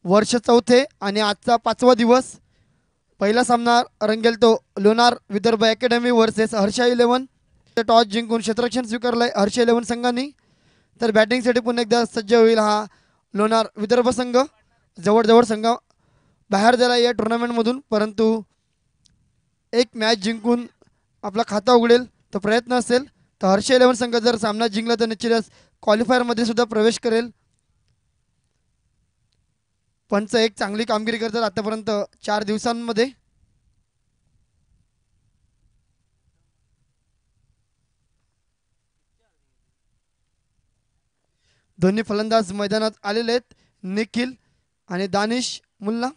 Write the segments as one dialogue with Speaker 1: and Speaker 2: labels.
Speaker 1: वर्ष चौथे आणि आजचा 5वा दिवस. पहिला सामना रंगेल तो Lonar Vidarbha academy versus Harsha eleven. Toss जिंकून क्षेत्ररक्षण स्वीकारलंय हर्षा इलेव्हन संघाने. तर बॅटिंगसाठी पुन्हा एकदा सज्ज होईल हा लोणार विदर्भ संघ. जवळजवळ संघ बाहेर झाला या टुर्नामेंटमधून, परंतु एक मॅच जिंकून आपला खाता उघडेल तर प्रयत्न असेल. तर हर्ष इलेव्हन संघ जर सामना जिंकला तर निश्चितच क्वालिफायरमध्ये सुद्धा प्रवेश करेल. पंच एक चांगली कामगिरी करतात आतापर्यंत 4 दिवसांमध्ये. दोन्ही फलंदाज मैदानात आलेले आहेत, निखिल आणि दानिश मुल्ला.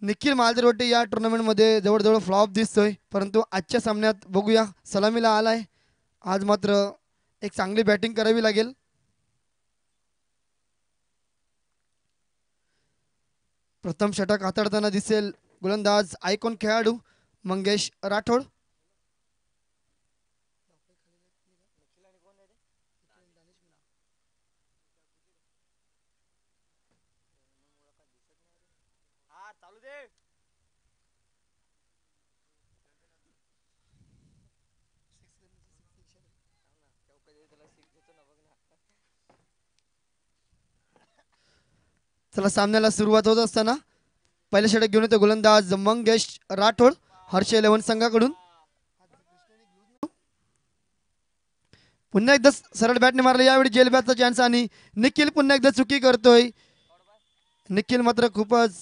Speaker 1: निखिल मालदरवटे या टुर्नामेंटमध्ये जवळजवळ फ्लॉप दिसतोय, परंतु आजच्या सामन्यात बघूया सलामीला आलाय. आज मात्र एक चांगली बॅटिंग करावी लागेल. प्रथम षटक हाताळताना दिसेल गोलंदाज आयकॉन खेळाडू मंगेश राठोड. चला सामन्याला सुरुवात होत असताना पहिल्या षटक घेऊन येतो गोलंदाज मंगेश राठोड हर्ष इलेव्हन संघाकडून. पुन्हा एकदा सरळ बॅटने मारलं, यावेळी जेल बॅटचा चान्स आणि निखिल पुन्हा एकदा चुकी करतोय. निखिल मात्र खूपच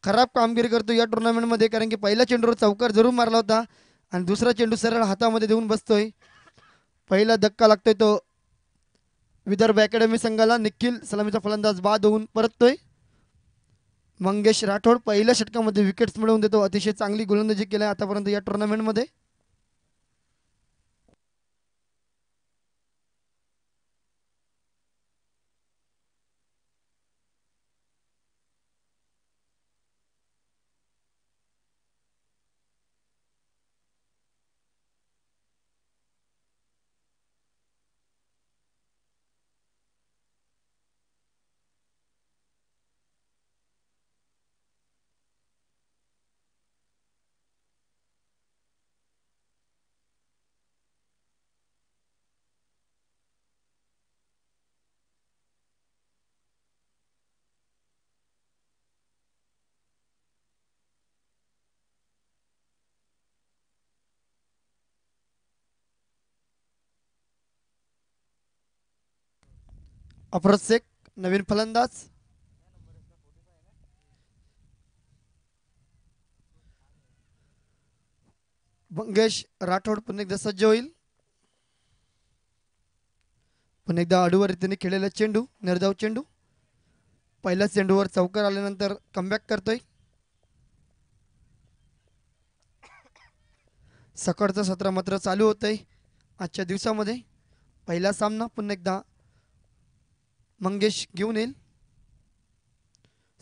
Speaker 1: खराब कामगिरी करतो या टुर्नामेंटमध्ये, कारण की पहिला चेंडूवर चौकार जरूर मारला होता आणि दुसरा चेंडू सरळ हातामध्ये देऊन बसतोय. पहिला धक्का लागतोय तो विदर्भ अकॅडमी संघाला. निखिल सलामीचा फलंदाज बाद होऊन परततोय. मंगेश राठोड पहिल्या षटकामध्ये विकेट्स मिळवून देतो. अतिशय चांगली गोलंदाजी केली आतापर्यंत या टुर्नामेंटमध्ये. अफरोज शेख नवीन फलंदाज. मंगेश राठोड पुन्हा एकदा सज्ज होईल. पुन्हा एकदा अडूवर रीतीने खेळलेला चेंडू, निर्धाव चेंडू. पहिल्या चेंडूवर चौकार आल्यानंतर कमबॅक करतोय. सकाळचं सत्र मात्र चालू होतंय आजच्या दिवसामध्ये. पहिला सामना पुन्हा एकदा मंगेश घेऊन येईल.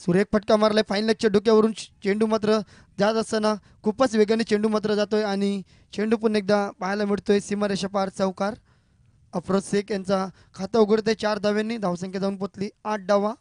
Speaker 1: सुरेख फटका मारलाय फाईन लेगच्या डोक्यावरून. चेंडू मात्र जात असताना खूपच वेगाने चेंडू मात्र जातोय आणि चेंडू पुन्हा एकदा पाहायला मिळतोय सीमारेषा पार चौकार. अफरोज शेख यांचा खाता उघडतंय 4 धाव्यांनी. धावसंख्या जाऊन पोचली 8 धावा.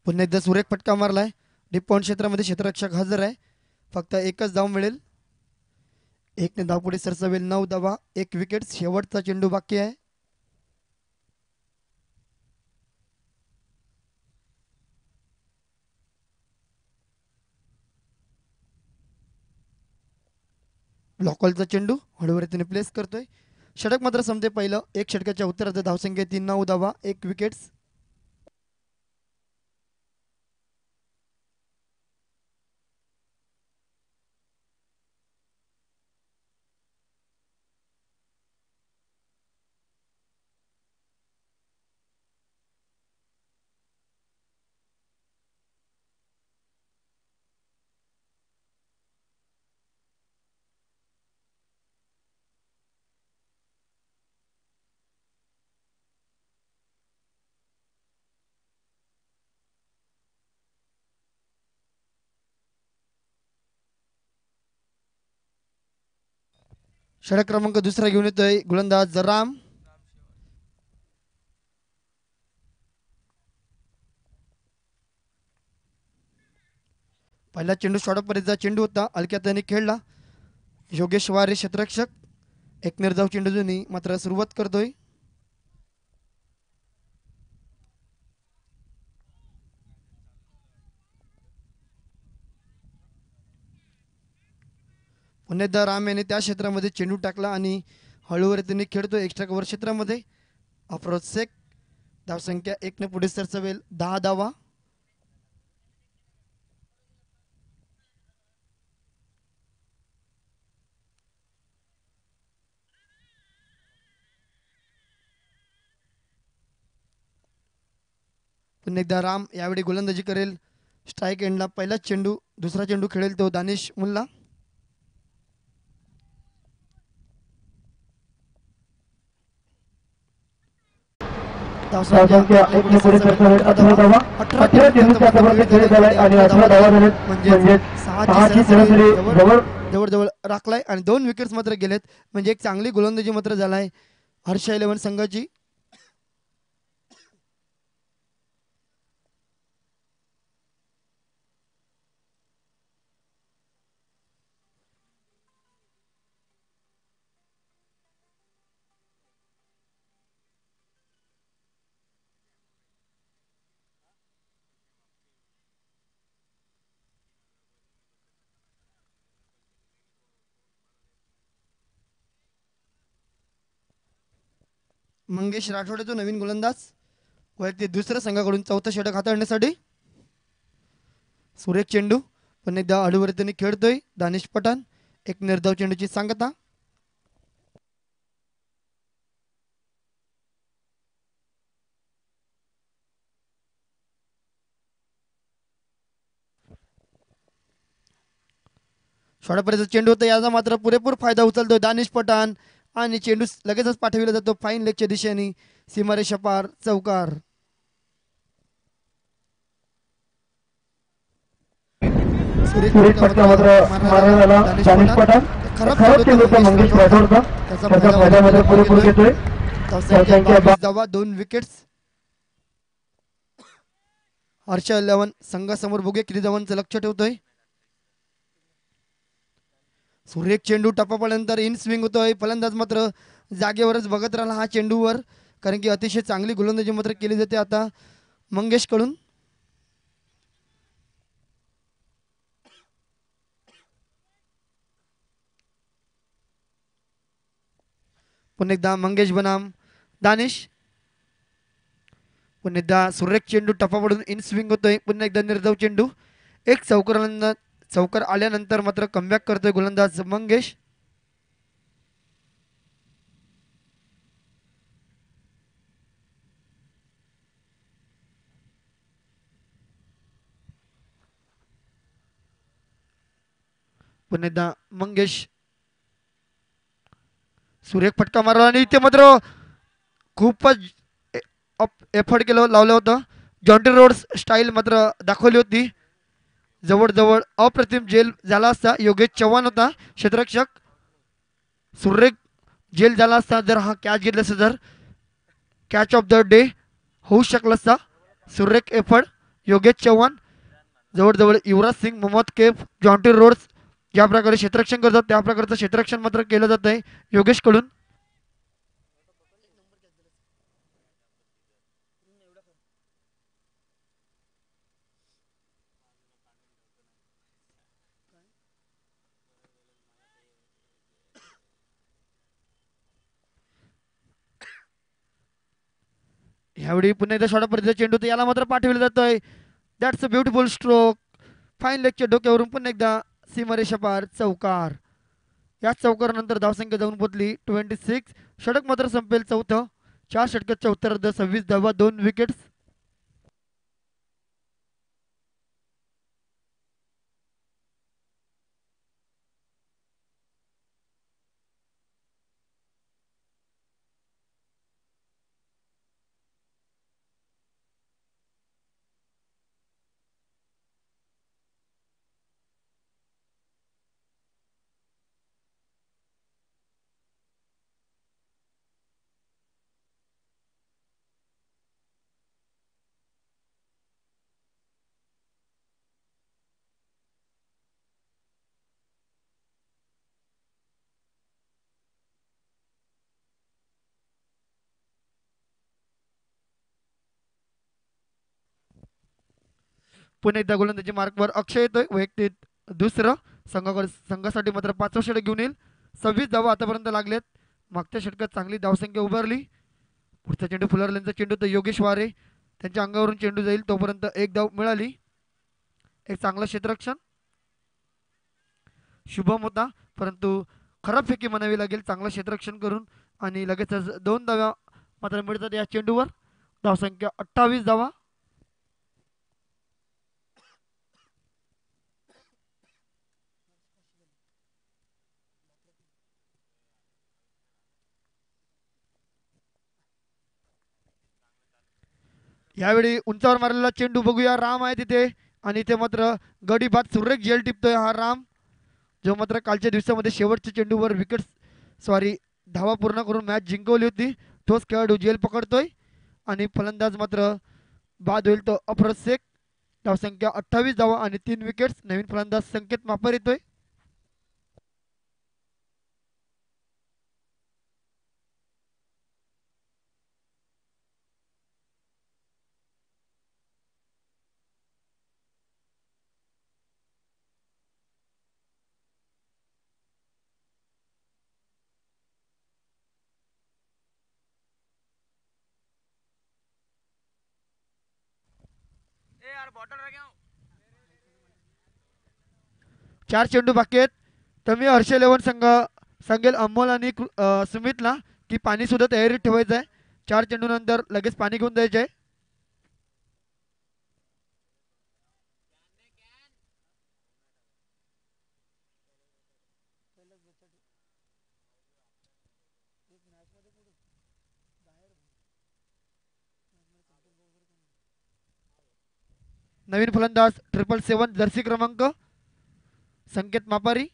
Speaker 1: पुन्हा एकदा सुरेख फटका मारलाय. डिपॉन क्षेत्रामध्ये क्षेत्ररक्षक हजर आहे. फक्त एकच धाव मिळेल. एकने धावपुढे सरसावेल 9 धावा, 1 विकेट. शेवटचा चेंडू बाकी आहे. ब्लॉकॉलचा चेंडू हळूवारीतीने प्लेस करतोय. षटक मात्र संपते पहिलं. एक षटकाच्या उत्तरार्ध धावसंख्या 3 9 धावा, 1 विकेट्स. षटक क्रमांक दुसरा घेऊन येतोय गोलंदाज राम. पहिला चेंडू शॉर्टपर्यंतचा चेंडू होता, हलक्यात त्याने खेळला. योगेश वारे क्षेत्ररक्षक. एक निर्धाव चेंडू जुनी मात्र सुरुवात करतोय. पुन्हा एकदा राम याने त्या क्षेत्रामध्ये चेंडू टाकला आणि हळूवर त्यांनी खेळतो एक्स्ट्रा कव्हर क्षेत्रामध्ये. अप्रोचेक धावसंख्या 1 पुढे सरसवेल 10 धावा. पुन्हा एकदा राम यावेळी गोलंदाजी करेल. स्ट्राईक एंडला पहिला चेंडू, दुसरा चेंडू खेळेल तो दानिश मुल्ला.
Speaker 2: धावसंख्या 1 पुढे सरसवेल 18 धावा. 18 चेंडूचा आतापर्यंत खेळ झालाय आणि 18 धावा झालेत, म्हणजे 6ची सरासरी
Speaker 1: जवळजवळ राखलाय आणि 2 विकेट्स मात्र गेलेत. म्हणजे एक चांगली गोलंदाजी मात्र झालाय हर्ष 11 संघाची. मंगेश राठोड नवीन गोलंदाज, वैयक्तिक दुसऱ्या संघाकडून चौथा षटक हाताळण्यासाठी. सुरेख चेंडू पण एकदा हळूवर त्यांनी खेळतोय दानिश पठाण. एक निर्धाव चेंडूची सांगता. शॉर्टपर्यंत चेंडू होता, याचा मात्र पुरेपूर फायदा उचलतोय दानिश पठाण आणि चेंडू लगेचच पाठविला जातो फाईन लेगच्या दिशेने. सीमारेषा पार चौकार.
Speaker 2: सुरेश फटका मात्र मारण्यात आला दानिश पठाण. खराब चेंडू होता मंगेश राठोडचा, त्याचा फायदा मात्र पुरेपूर घेतोय. धावसंख्या
Speaker 1: 22 2 विकेट्स. हर्ष 11 संघासमोर बघूया किती धावांचं लक्ष ठेवतोय. सुरेख चेंडू टप्पा पडल्यानंतर इन स्विंग होतोय. फलंदाज मात्र जागेवरच बघत राहिला हा चेंडूवर, कारण की अतिशय चांगली गोलंदाजी मात्र केली जाते आता मंगेश कडून. पुन्हा एकदा मंगेश बनाम दानिश. पुन्हा एकदा सुरेख चेंडू टप्पा पडून इन स्विंग होतोय. पुन्हा एकदा निर्धाव चेंडू. एक चौकार आल्यानंतर मात्र कमबॅक करतोय गोलंदाज मंगेश. पुन्हा एकदा मंगेश सुरेख फटका मारला आणि इथे मात्र खूपच एफर्ट केलं लावलं होतं. जॉन्टी रोड्स स्टाईल मात्र दाखवली होती. जवळजवळ अप्रतिम जेल झाला असता. योगेश चव्हाण होता क्षेत्ररक्षक. सुरेख जेल झाला असता जर हा कॅच घेतला असता, जर कॅच ऑफ द डे होऊ शकला असता. सुरेख एफर्ट योगेश चव्हाण. जवळजवळ युवराज सिंग, मोहम्मद कैफ, जॉन्टी रोड्स ज्या प्रकारे क्षेत्ररक्षण करतात त्या प्रकारचं क्षेत्ररक्षण मात्र केलं जात आहे योगेश कडून. यावेळी पुन्हा एकदा शॉर्टपर्यंत चेंडू तर याला मात्र पाठवलं जातोय. That's a beautiful stroke. Fine लेगच्या डोक्यावरून पुन्हा एकदा सीमारेषा पार चौकार. या चौकारानंतर धावसंख्या जाऊन पोहोचली 26. षटक मात्र संपेल चौथं. 4 षटकाच्या उत्तरार्ध 26 धावा 2 विकेट्स. पुन्हा एकदा गोलंदाजी मार्कवर अक्षय येतोय, वैयक्तिक दुसरं. संघासाठी मात्र 5वं षटक घेऊन येईल. 26 धावा आतापर्यंत लागलेत. मागच्या षटकात चांगली धावसंख्या उभारली. पुढचा चेंडू फुलरलेनचा चेंडू तर योगेश वारे त्यांच्या अंगावरून चेंडू जाईल तोपर्यंत एक धाव मिळाली. एक चांगलं क्षेत्ररक्षण शुभम होता, परंतु खराब फेकी म्हणावी लागेल चांगलं क्षेत्ररक्षण करून. आणि लगेचच 2 धावा मात्र मिळतात या चेंडूवर. धावसंख्या 28 धावा. यावेळी उंचावर मारलेला चेंडू बघूया, राम आहे तिथे आणि इथे मात्र गडी बाद सुरेख झेल टिपतोय हा राम, जो मात्र कालच्या दिवसामध्ये शेवटच्या चेंडूवर विकेट धावा पूर्ण करून मॅच जिंकवली होती. तोच खेळाडू झेल पकडतोय आणि फलंदाज मात्र बाद होईल तो अफरोज शेख. धावसंख्या 28 धावा आणि 3 विकेट्स. नवीन फलंदाज संकेत मापर येतोय. चार चेंडू बाकी आहेत. तर मी हर्ष इलेव्हन सांगेल अमोल आणि सुमितला की पाणी सुद्धा तयारीत ठेवायचं आहे. 4 चेंडू नंतर लगेच पाणी घेऊन जायचं आहे. नवीन फलंदाज 777 जर्सी क्रमांक संकेत मापारी.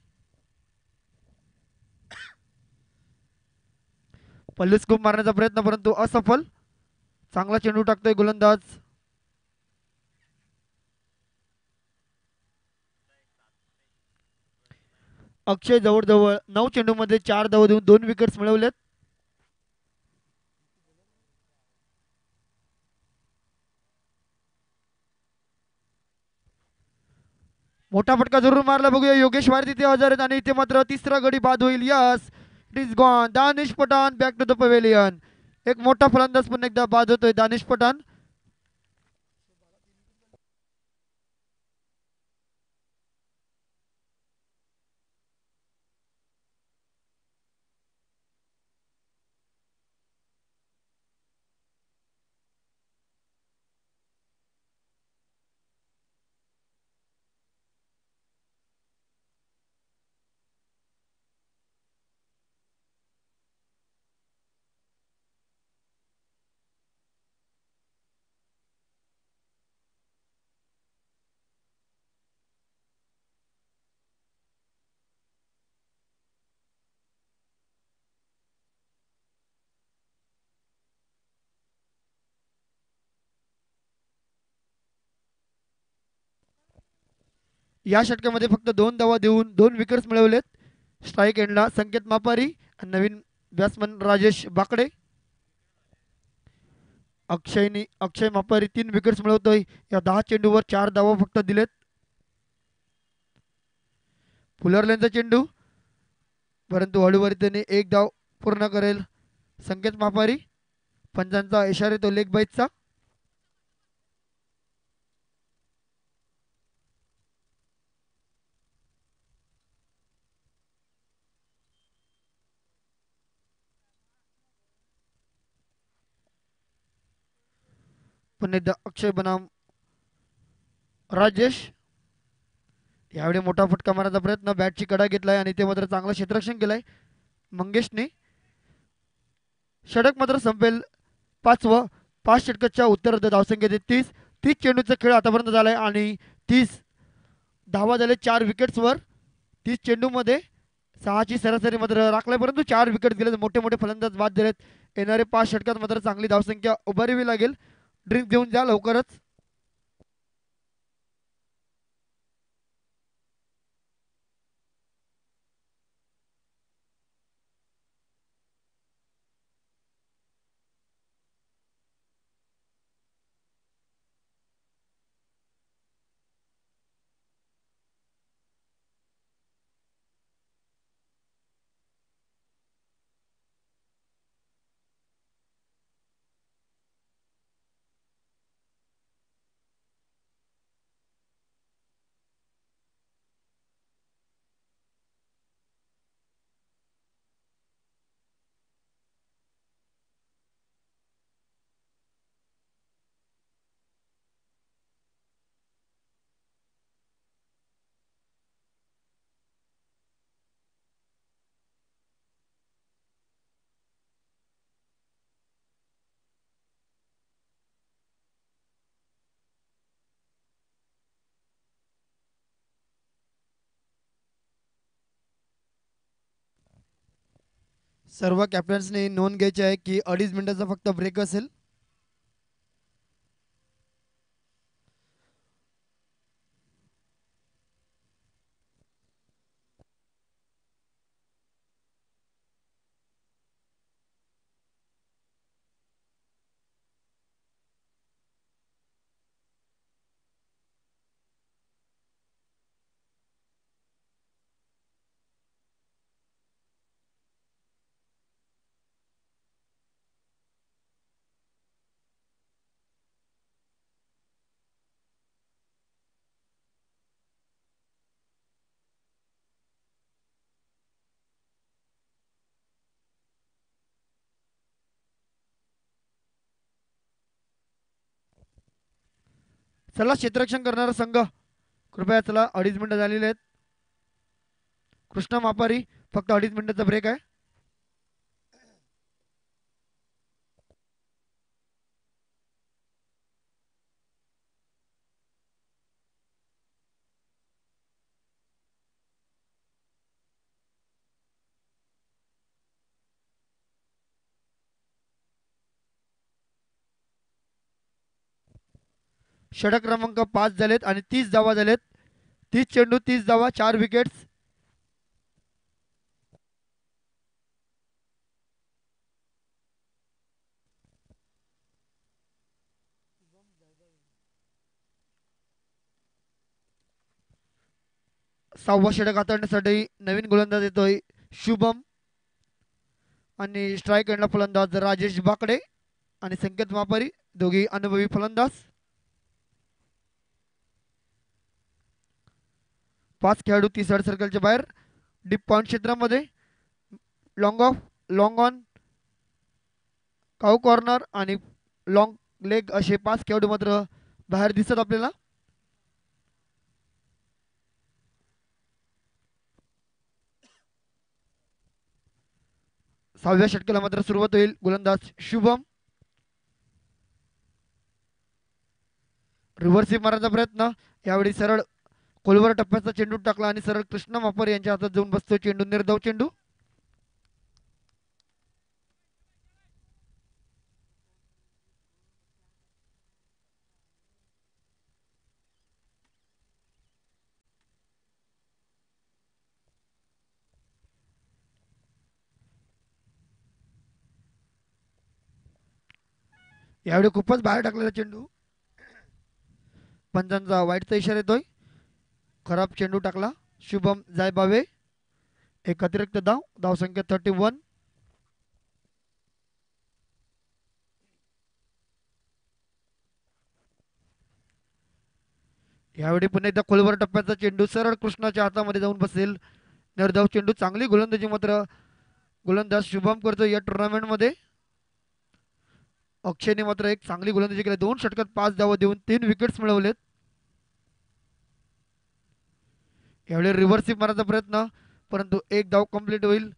Speaker 1: पल्लू स्कूप मारण्याचा प्रयत्न परंतु असफल. चांगला चेंडू टाकतोय गोलंदाज. अक्षय जवळजवळ 9 चेंडूमध्ये 4 धावा देऊन 2 विकेट्स मिळवलेत. मोठा फटका जरूर मारला बघूया. योगेश वार तिथे हजर आहेत आणि इथे मात्र तिसरा गडी बाद होईल. Yes, it is gone. Danish Pathan back to the pavilion. एक मोठा फलंदाज पुन्हा एकदा बाद होतोय दानिश पठाण. या षटकामध्ये फक्त 2 धावा देऊन 2 विकेट्स मिळवलेत. स्ट्राईक एंडला संकेत मापारी आणि नवीन बॅट्समन राजेश बाकडे. अक्षय मापारी 3 विकेट्स मिळवतोय. या 10 चेंडूवर 4 धावा फक्त दिलेत. फुलरलेनचा चेंडू परंतु हळूवारी त्याने 1 धाव पूर्ण करेल संकेत मापारी. पंचांचा इशारा तो लेग बाईटचा. पुन्हा एकदा अक्षय बनाम राजेश. यावेळी मोठा फटका मारण्याचा प्रयत्न, बॅटची कडा घेतलाय आणि ते मात्र चांगलं क्षेत्ररक्षण केलंय मंगेशने. षटक मात्र संपेल 5वं. 5 षटकाच्या उत्तरार्ध धावसंख्येत 30 चेंडूचा खेळ आतापर्यंत झालाय आणि 30 धावा झाले 4 विकेट्सवर. 30 चेंडूमध्ये 6ची सरासरी मात्र राखलाय, परंतु 4 विकेट गेले. मोठे मोठे फलंदाज बाद झालेत. येणारे 5 षटकात मात्र चांगली धावसंख्या उभारावी लागेल. ड्रिंक देऊन जा लवकरच. सर्व कॅप्टन्सनी नोंद घ्यायची आहे की 2.5 मिनिटाचा फक्त ब्रेक असेल. चला क्षेत्ररक्षण करणारा संघ कृपया चला. 2.5 मिनिटं झालेले आहेत. कृष्णा मापारी फक्त 2.5 मिनिटाचा ब्रेक आहे. षटक क्रमांक 5 झालेत आणि 30 धावा झालेत. 30 चेंडू 30 धावा 4 विकेट्स. सहावा षटक हाताळण्यासाठी नवीन गोलंदाज येतोय शुभम आणि स्ट्राईक एंडला फलंदाज राजेश बाकडे आणि संकेत मापारी, दोघी अनुभवी फलंदाज. 5 खेळाडू 30 सर्कलच्या बाहेर डीप पॉइंट क्षेत्रामध्ये. Long of, long on, cow corner आणि लॉंग लेग असे 5 खेळाडू मात्र बाहेर दिसत आपल्याला. सहाव्या षटकाला मात्र सुरुवात होईल. गोलंदाज शुभम रिव्हर्सिव्ह मारण्याचा प्रयत्न, यावेळी सरळ खोलवर टप्प्याचा चेंडू टाकला आणि सरळ कृष्ण मापर यांच्या हातात जाऊन बसतो चेंडू. निर्धाव चेंडू. यावेळी खूपच बाहेर टाकलेला चेंडू. पंचांचा वाईटचा इशारा येतोय. खराब चेंडू टाकला शुभम जायबावे. एक अतिरिक्त धाव, धावसंख्या 31. यावेळी पुन्हा एकदा खोलवर टप्प्याचा चेंडू सरळ कृष्णाच्या हातामध्ये जाऊन बसेल. निर्धाव चेंडू. चांगली गोलंदाजी मात्र गोलंदाज शुभम करतो या टुर्नामेंटमध्ये. अक्षयने मात्र एक चांगली गोलंदाजी केली. 2 षटकात 5 धावा देऊन 3 विकेट्स मिळवलेत. यावेळी रिव्हर्सिव्ह मारण्याचा प्रयत्न, परंतु एक धाव कंप्लीट होईल.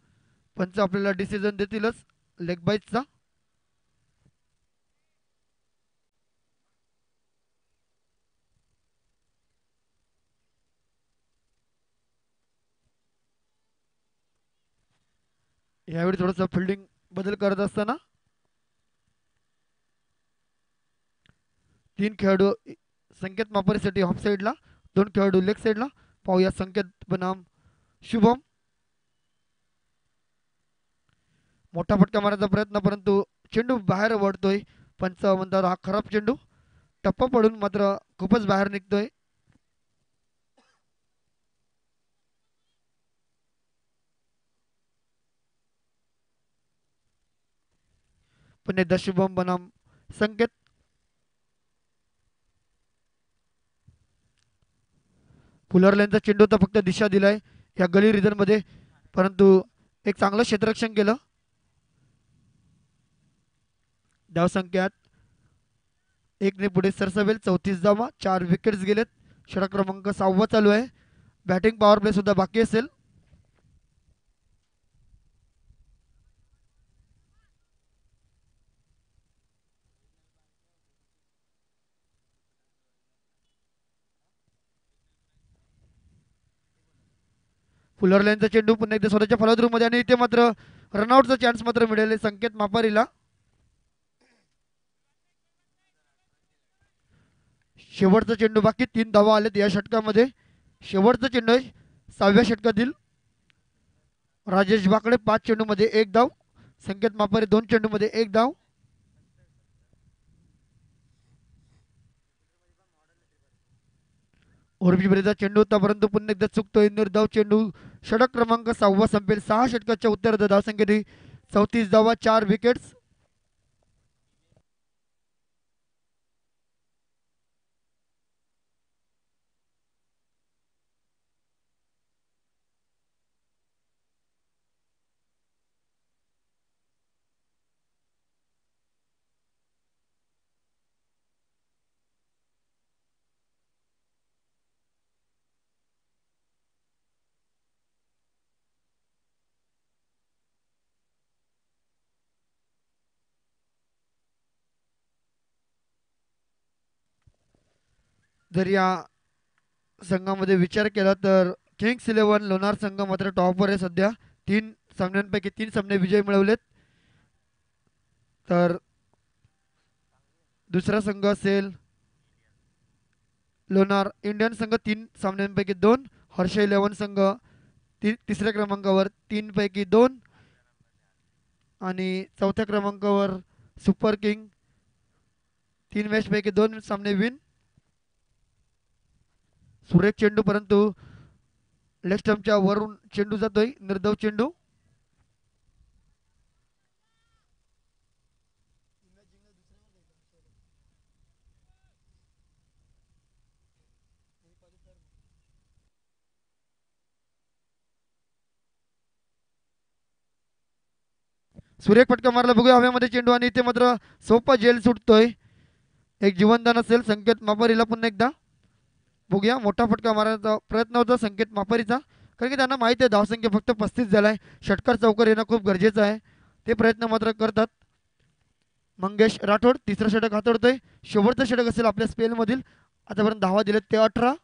Speaker 1: पंच आपल्याला डिसिजन देतीलच लेग बाईटचा. यावेळी थोडंसं फिल्डिंग बदल करत असताना 3 खेळाडू संकेत मापारीसाठी ऑफ साईडला, 2 खेळाडू लेग साईडला. पाहूया संकेत बनाम शुभम. मोठा फटका मारण्याचा प्रयत्न, परंतु चेंडू बाहेर वळतोय. पंच म्हणतात हा खराब चेंडू. टप्पा पडून मात्र खूपच बाहेर निघतोय. पुन्हा एकदा शुभम बनाम संकेत. फुलर लाईनचा चेंडू तर फक्त दिशा दिलाय या गली रिजन मध्ये, परंतु एक चांगलं क्षेत्ररक्षण केलं. धावसंख्यात 1 ने पुढे सरसवेल. 34 धावा, 4 विकेट्स गेलेत. षटक क्रमांक 6 चालू आहे. बॅटिंग पॉवर प्ले सुद्धा बाकी असेल. फुलर लाईनचा चेंडू पुन्हा एकदा स्वतःच्या फलद्रूमध्ये आणि इथे मात्र रनआउटचा चान्स मात्र मिळेल संकेत मापारीला. शेवटचा चेंडू बाकी 3 धावा आलेत या षटकामध्ये. शेवटचा चेंडू आहे 6व्या षटकातील. राजेश बाकडे 5 चेंडूमध्ये 1 धाव, संकेत मापारी 2 चेंडूमध्ये 1 धाव. ओरबीबरेचा चेंडू होता परंतु पुन्हा एकदा चुकतोय. निर्धाव चेंडू. षटक क्रमांक 6वा संपेल. 6 षटकाच्या उत्तरार्ध धावसंख्येने 34 धावा, 4 विकेट्स. जर या संघामध्ये विचार केला तर किंग्स 11 लोणार संघ मात्र टॉपवर आहे सध्या. 3 सामन्यांपैकी 3 सामने विजय मिळवलेत. तर दुसरा संघ असेल लोणार इंडियन संघ 3 सामन्यांपैकी 2. हर्ष 11 संघ तिसऱ्या क्रमांकावर 3 पैकी 2 आणि चौथ्या क्रमांकावर सुपर किंग 3 मॅच पैकी 2 सामने विन. सुरेख चेंडू परंतु लेग स्टंपच्या वरून चेंडू जातोय. निर्धाव चेंडू. सुरेख फटका मारला बघूया हव्यामध्ये चेंडू आणि इथे मात्र सोपा जेल सुटतोय. एक जीवनदान असेल संकेत मापारीला. पुन्हा एकदा बघूया. मोठा फटका मारण्याचा प्रयत्न होता संकेत मापारीचा कारण की त्यांना माहिती आहे धावसंख्या फक्त 35 झालाय. षटकार चौकार येणं खूप गरजेचं आहे. ते प्रयत्न मात्र करतात. मंगेश राठोड तिसरा षटक हातोडतोय. शेवटचं षटक असेल आपल्या स्पेलमधील. आतापर्यंत धावा दिलेत ते 18.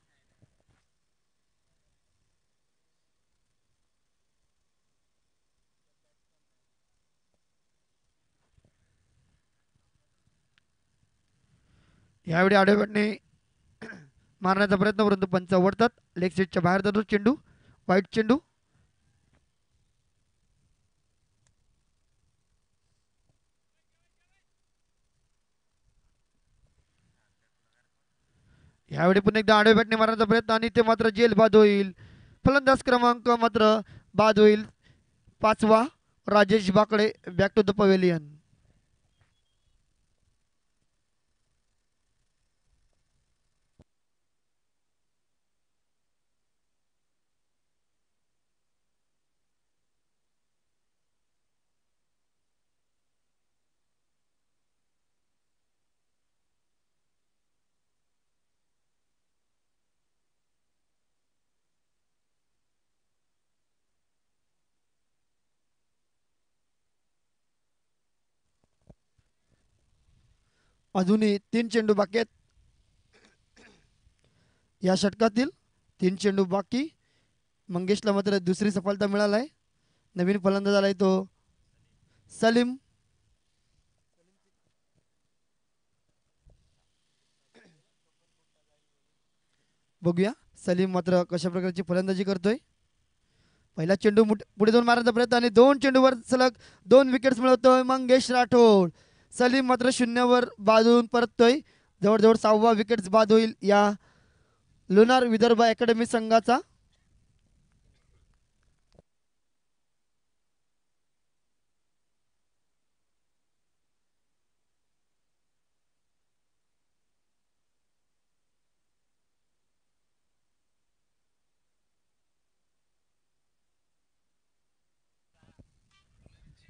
Speaker 1: यावेळी आढळवाडने मारण्याचा प्रयत्न परंतु पंच आवडतात. लेग स्टेटच्या बाहेर जातो चेंडू. वाईट चेंडू. यावेळी पुन्हा एकदा आडव्या बॅटने मारण्याचा प्रयत्न आणि ते मात्र जेल बाद होईल. फलंदाज क्रमांक मात्र बाद होईल 5वा Rajesh Bakde. Back to the pavilion. अजूनही 3 चेंडू बाकी आहेत या षटकातील. 3 चेंडू बाकी. मंगेशला मात्र दुसरी सफलता मिळालाय. नवीन फलंदाज आलाय तो सलीम. बघूया सलीम मात्र कशा प्रकारची फलंदाजी करतोय. पहिला चेंडू पुढे जाऊन मारण्याचा प्रयत्न आणि 2 चेंडूवर सलग 2 विकेट्स मिळवतोय मंगेश राठोड. सलीम मात्र 0वर बाजून परततोय. जवळजवळ 6वा विकेट्स बाद होईल या लोणार विदर्भ अकॅडमी संघाचा.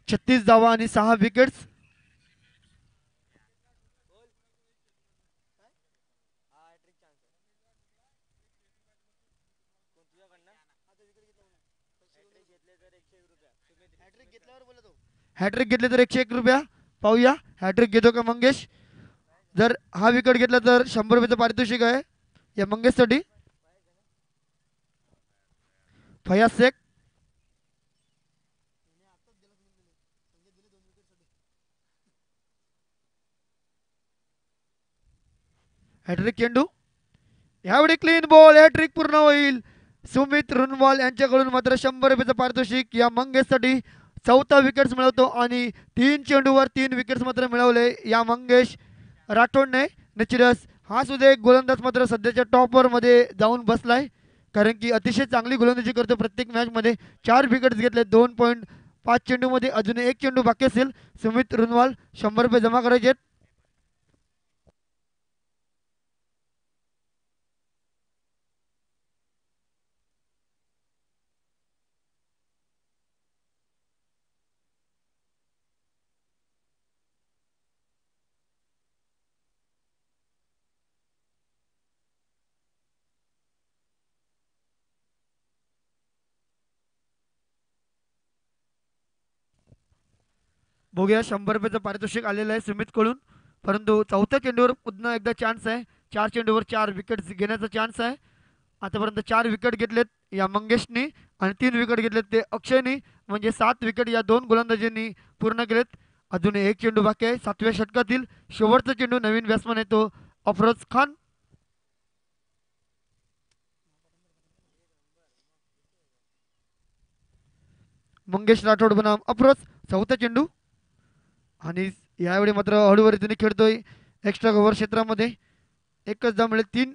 Speaker 1: छत्तीस धावा आणि 6 विकेट्स. हॅट्रिक घेतले तर 101 रुपया. पाहूया हॅट्रिक घेतो का मंगेश. जर हा विकेट घेतला तर 100 रुपयाचं पारितोषिक आहे या मंगेशसाठी. फयाज शेख हॅट्रिक चेंडू, यावेळी क्लीन बॉल, हॅट्रिक पूर्ण होईल. सुमित रुनवाल यांच्याकडून मात्र 100 रुपयाचं पारितोषिक या मंगेशसाठी. चौथा विकेट्स मिळवतो आणि 3 चेंडूवर 3 विकेट्स मात्र मिळवले या मंगेश राठोडने. निश्चितच हा सुद्धा एक गोलंदाज मात्र सध्याच्या टॉपवर मध्ये जाऊन बसलाय, कारण की अतिशय चांगली गोलंदाजी करतो. प्रत्येक मॅच मध्ये 4 विकेट्स घेतले. 2.5 चेंडू मध्ये अजून 1 चेंडू बाकी असेल. सुमित रुनवाल 100 रुपये जमा करायचे. बघूया 100 रुपयाचं पारितोषिक आलेलं आहे सुमित कडून, परंतु चौथ्या चेंडूवर पुन्हा एकदा चान्स आहे. 4 चेंडूवर 4 विकेट घेण्याचा चान्स आहे. आतापर्यंत 4 विकेट घेतलेत या मंगेशनी आणि 3 विकेट घेतलेत ते अक्षयनी, म्हणजे 7 विकेट या 2 गोलंदाजांनी पूर्ण केलेत. अजून 1 चेंडू बाकी आहे. 7व्या षटकातील शेवटचा चेंडू. नवीन बॅट्समन आहे तो अफरोज खान. मंगेश राठोड बनाम अफरोज. चौथा चेंडू आणि यावेळी मात्र हळूवारीने खेळतोय एक्स्ट्रा कव्हर क्षेत्रामध्ये. एकच धावमुळे 3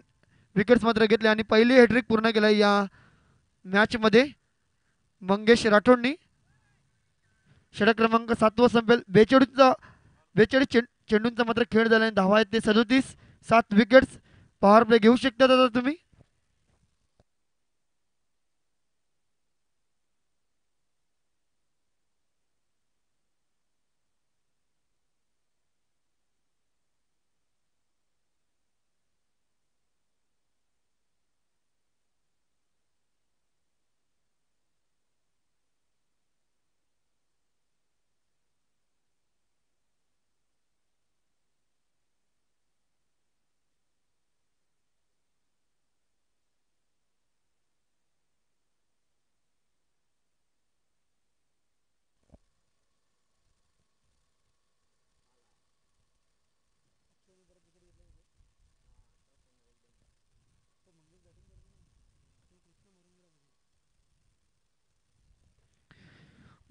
Speaker 1: विकेट्स मात्र घेतले आणि पहिली हॅट्रिक पूर्ण केला या मॅच मध्ये मंगेश राठोडनी. षटक क्रमांक 7 संपेल. 42 चेंडूंचा मात्र खेळ झाला. धावा आहेत ते 37. 7 विकेट्स. पॉवर प्ले घेऊ शकता दादा तुम्ही.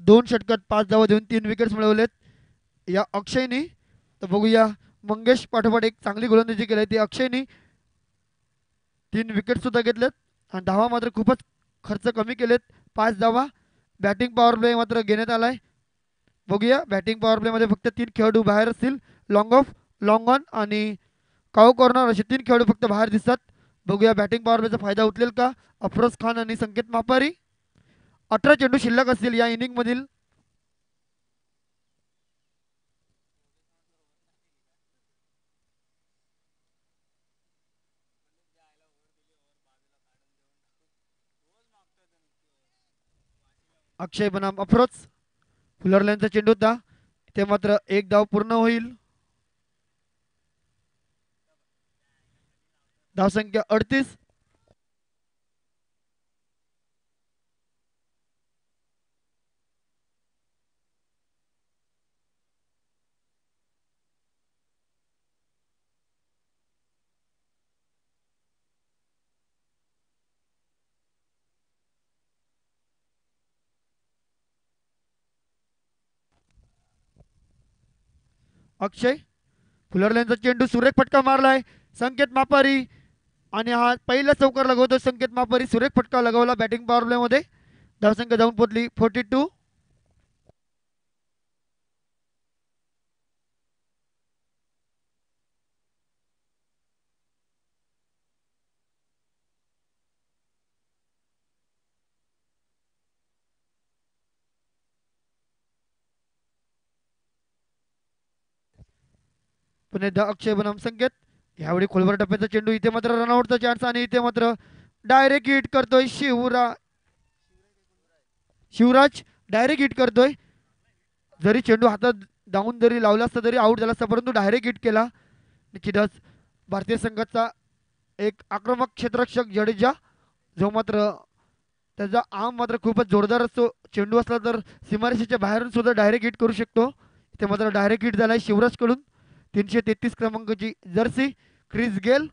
Speaker 1: दोन षटकात 5 धावा देऊन 3 विकेट्स मिळवलेत या अक्षयनी. तर बघूया मंगेश पाठोपाठ एक चांगली गोलंदाजी केली ती अक्षयनी. 3 विकेट सुद्धा घेतलेत आणि धावा मात्र खूपच खर्च कमी केलेत. 5 धावा. बॅटिंग पॉवर प्ले मात्र घेण्यात आलाय. बघूया बॅटिंग पॉवर प्ले मध्ये फक्त 3 खेळाडू बाहेर असतील. लॉंग ऑफ, लॉंग ऑन आणि काऊ कॉर्नर असे 3 खेळाडू फक्त बाहेर दिसतात. बघूया बॅटिंग पॉवर प्लेचा फायदा उचलेल का अफरोज खान आणि संकेत मापारी. 18 चेंडू शिल्लक असतील या इनिंग मधील. अक्षय बनाम अफरोज. फुलर लाईनचा चेंडू होता ते मात्र 1 धाव पूर्ण होईल. धावसंख्या 38. अक्षय. फुलर लाईनचा चेंडू सुरेख फटका मारलाय संकेत मापारी आणि हा पहिला चौकार लगवतो संकेत मापारी. सुरेख फटका लगवला बॅटिंग पॉवर प्ले मध्ये. धावसंख्या जाऊन पोहोचली 42. पुन्हा एकदा अक्षय बनाम संकेत. यावेळी खोलवर टप्प्याचा चेंडू. इथे मात्र रनआउटचा चान्स आणि इथे मात्र डायरेक्ट हिट करतोय शिवराज डायरेक्ट हिट करतोय. जरी चेंडू हातात डाऊन जरी लावला असता तरी आउट झाला असता, परंतु डायरेक्ट हिट केला. निश्चितच भारतीय संघाचा एक आक्रमक क्षेत्ररक्षक जडेजा, जो मात्र त्याचा आर्म मात्र खूपच जोरदार असतो. चेंडू असला तर सीमारेषेच्या बाहेरून सुद्धा डायरेक्ट हिट करू शकतो. इथे मात्र डायरेक्ट हिट झालाय शिवराज कडून. 333 क्रमांकाची जर्सी क्रिस गेल.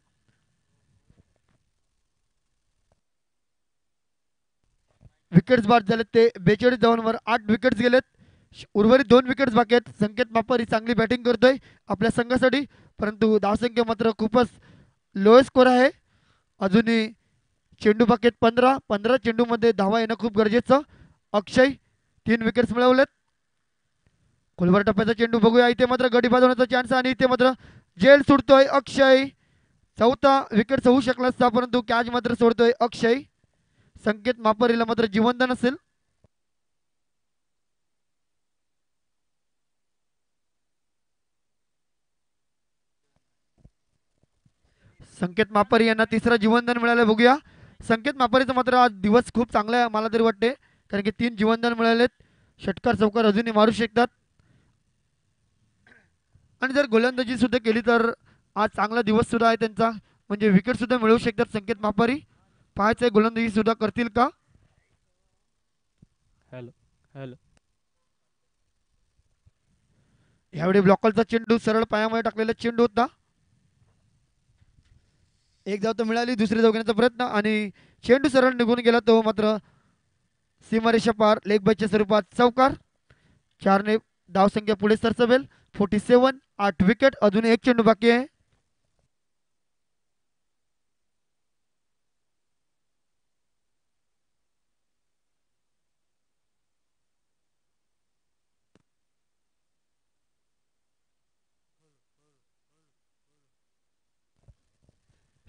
Speaker 1: विकेट्स बाद झालेत ते 42 धावांवर 8 विकेट्स गेलेत. उर्वरित 2 विकेट्स बाकी आहेत. संकेत मापारी चांगली बॅटिंग करतोय आपल्या संघासाठी, परंतु धावसंख्या मात्र खूपच लो स्कोर आहे. अजूनही चेंडू बाकी आहेत 15 चेंडूमध्ये धावा येणं खूप गरजेचं. अक्षय 3 विकेट्स मिळवलेत. खोलवर टप्प्याचा चेंडू बघूया. इथे मात्र गडी बाद होण्याचा चान्स आणि इथे मात्र जेल सुटतोय अक्षय. चौथा विकेट होऊ शकला असता, परंतु कॅच मात्र सोडतोय अक्षय. संकेत मापारीला मात्र जीवनदान असेल. संकेत मापारी यांना तिसरा जीवनदान मिळालं. बघूया संकेत मापारीचा मात्र आज दिवस खूप चांगला आहे मला तरी वाटते, कारण की 3 जीवनदान मिळालेत. षटकार चौकार अजूनही मारू शकतात आणि जर गोलंदाजी सुद्धा केली तर आज चांगला दिवस सुद्धा आहे त्यांचा, म्हणजे विकेट सुद्धा मिळवू शकतात संकेत मापारी. पाहायचंय गोलंदाजी सुद्धा करतील का.
Speaker 3: Hello hello.
Speaker 1: यावेळी ब्लॉकरचा चेंडू सरळ पायामध्ये टाकलेला चेंडू होता. एक धाव तर मिळाली, दुसरी धाव घेण्याचा प्रयत्न आणि चेंडू सरळ निघून गेला तो मात्र सीमारेषा पार. लेग बायच्या स्वरूपात चौकार. 4ने धावसंख्या पुढे सरसवेल. 47 8 विकेट. अजून एक चेंडू बाकी आहे.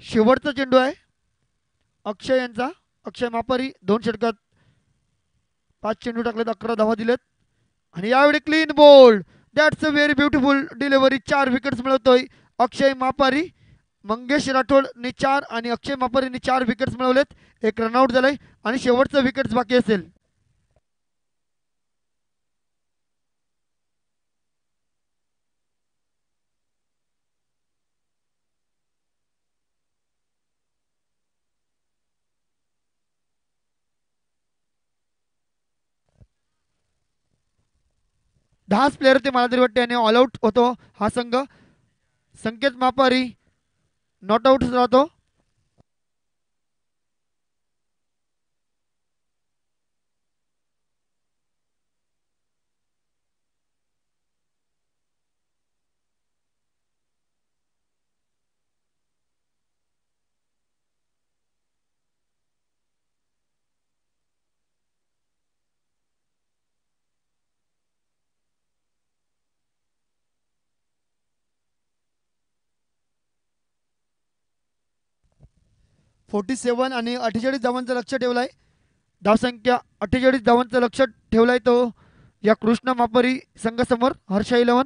Speaker 1: शेवटचा चेंडू आहे अक्षय यांचा. अक्षय मापारी 2 षटकात 5 चेंडू टाकलेत, 11 धावा दिलेत आणि यावेळी clean bowled. That's a very beautiful delivery. 4 wickets मिळवतोय अक्षय मापारी. मंगेश राठोडने 4 आणि अक्षय मापारीने 4 विकेट्स मिळवलेत. एक रनआउट झालाय आणि शेवटचा विकेट्स बाकी असेल. दहाच प्लेयर ते मला तरी वाटते आणि ऑल आउट होतो हा संघ. संकेत मापारी नॉट आउट राहतो. फोर्टी 47 आणि 48 धावांचं लक्ष ठेवलंय. धावसंख्या 48 धावांचं लक्ष ठेवलाय तो या कृष्णा मापारी संघासमोर. हर्षा 11.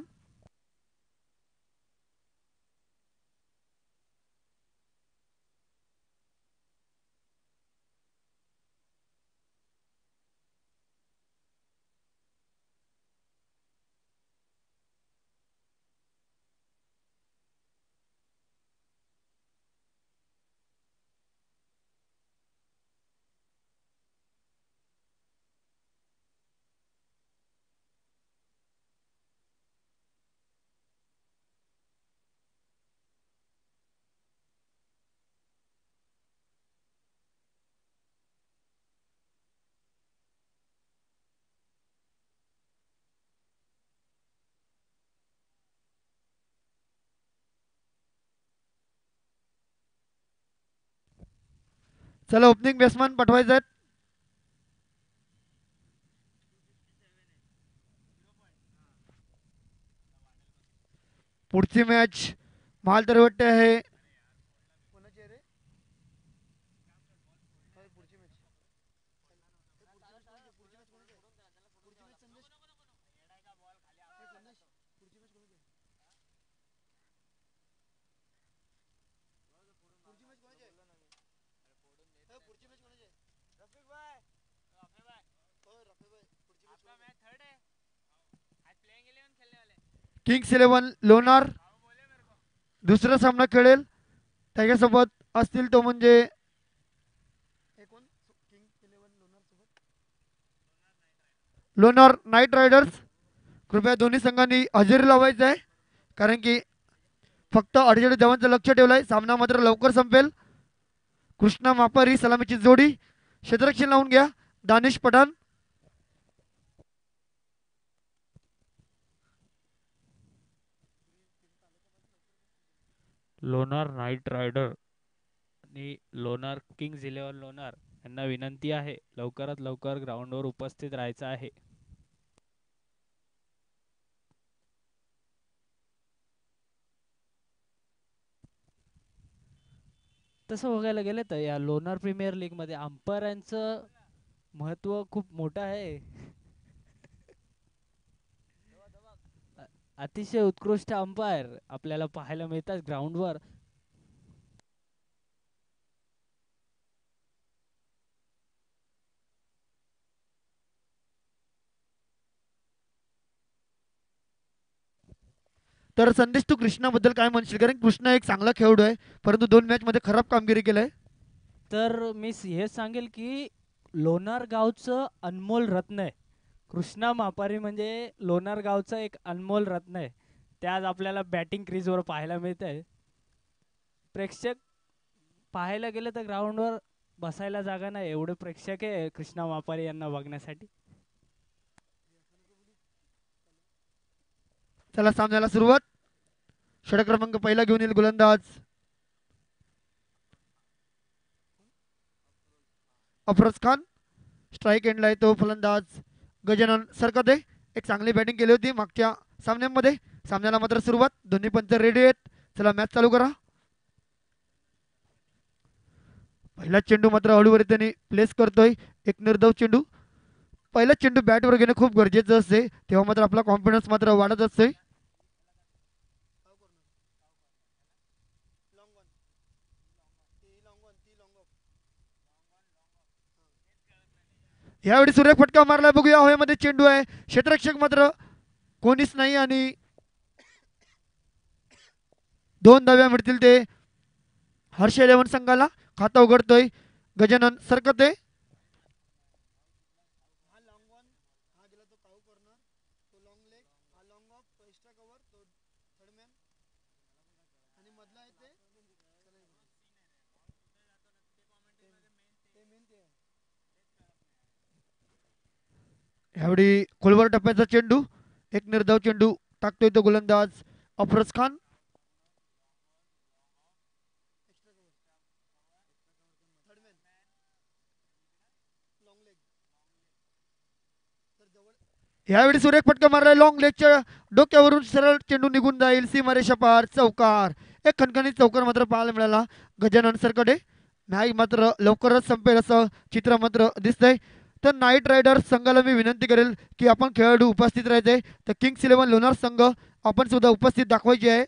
Speaker 1: चला ओपनिंग बॅट्समॅन पाठवायचे आहेत. पुढची मॅच मला तर वाटते आहे किंग्स 11 लोणार. दुसरा सामना खेळेल त्याच्यासोबत असतील तो म्हणजे लोणार नाईट रायडर्स. कृपया दोन्ही संघांनी हजेरी लावायचं आहे, कारण की फक्त 48 धावांचं लक्ष ठेवलंय. सामना मात्र लवकर संपेल. कृष्णा मापारी सलामीची जोडी. क्षेत्ररक्षण लावून घ्या दानिश पठाण.
Speaker 3: लोणार नाईट रायडर आणि लोणार किंग्ज 11 लोणार यांना विनंती आहे लवकरात लवकर ग्राउंडवर उपस्थित राहायचं आहे. तसं बघायला गेलं तर या लोणार प्रीमियर लीग मध्ये अंपायरांचं महत्त्व खूप मोठं आहे. अतिशय उत्कृष्ट अंपायर आपल्याला पाहायला मिळतात ग्राउंडवर.
Speaker 1: तर संदेश तू कृष्णाबद्दल काय म्हणशील? कारण कृष्णा एक चांगला खेळाडू आहे परंतु 2 मॅच मध्ये खराब कामगिरी केलंय.
Speaker 3: तर मी हे सांगेल की लोणार गावचं अनमोल रत्न आहे. कृष्णा मापारी म्हणजे लोणार गावचं एक अनमोल रत्न आहे. ते आज आपल्याला बॅटिंग क्रीजवर पाहायला मिळत आहे. प्रेक्षक पाहायला गेलं तर ग्राउंडवर बसायला जागा नाही एवढे प्रेक्षक आहे कृष्णा मापारी यांना बघण्यासाठी.
Speaker 1: चला सामन्याला सुरुवात. षटक क्रमांक पहिला घेऊन येईल गोलंदाज अफरोज खान. स्ट्राईक एंडला येतो फलंदाज गजानन सरकते. एक चांगली बॅटिंग केली होती मागच्या सामन्यामध्ये. सामन्याला मात्र सुरुवात. दोन्ही पंच रेडी आहेत. चला मॅच चालू करा. पहिला चेंडू मात्र हळूवारीने प्लेस करतोय. एक निर्धाव चेंडू. पहिला चेंडू बॅटवर घेणे खूप गरजेचं असते तेव्हा मात्र आपला कॉन्फिडन्स मात्र वाढत असतोय. यावेळी सुरेख फटका मारला. बघूया हवेमध्ये चेंडू आहे. क्षेत्ररक्षक मात्र कोणीच नाही आणि 2 धाव्या मिळतील ते हर्ष 11 संघाला. खाता उघडतोय गजानन सरकते. यावेळी खोलवर टप्प्याचा चेंडू. एक निर्धाव चेंडू टाकतोय तो गोलंदाज अफरोज खान. यावेळी सुरेख फटका मारलाय. लॉंग लेगच्या डोक्यावरून सरळ चेंडू निघून जाईल सीमारेषा पार. चौकार. एक खणखणीत चौकार मात्र पाहायला मिळाला गजानन सरकडे. मॅच मात्र लवकरच संपेल असं चित्र मात्र दिसतंय. तर नाईट रायडर्स संघाला मी विनंती करेल की आपण खेळाडू उपस्थित राहायचे. तर किंग्स 11 लोणार संघ आपण सुद्धा उपस्थित दाखवायचे आहे.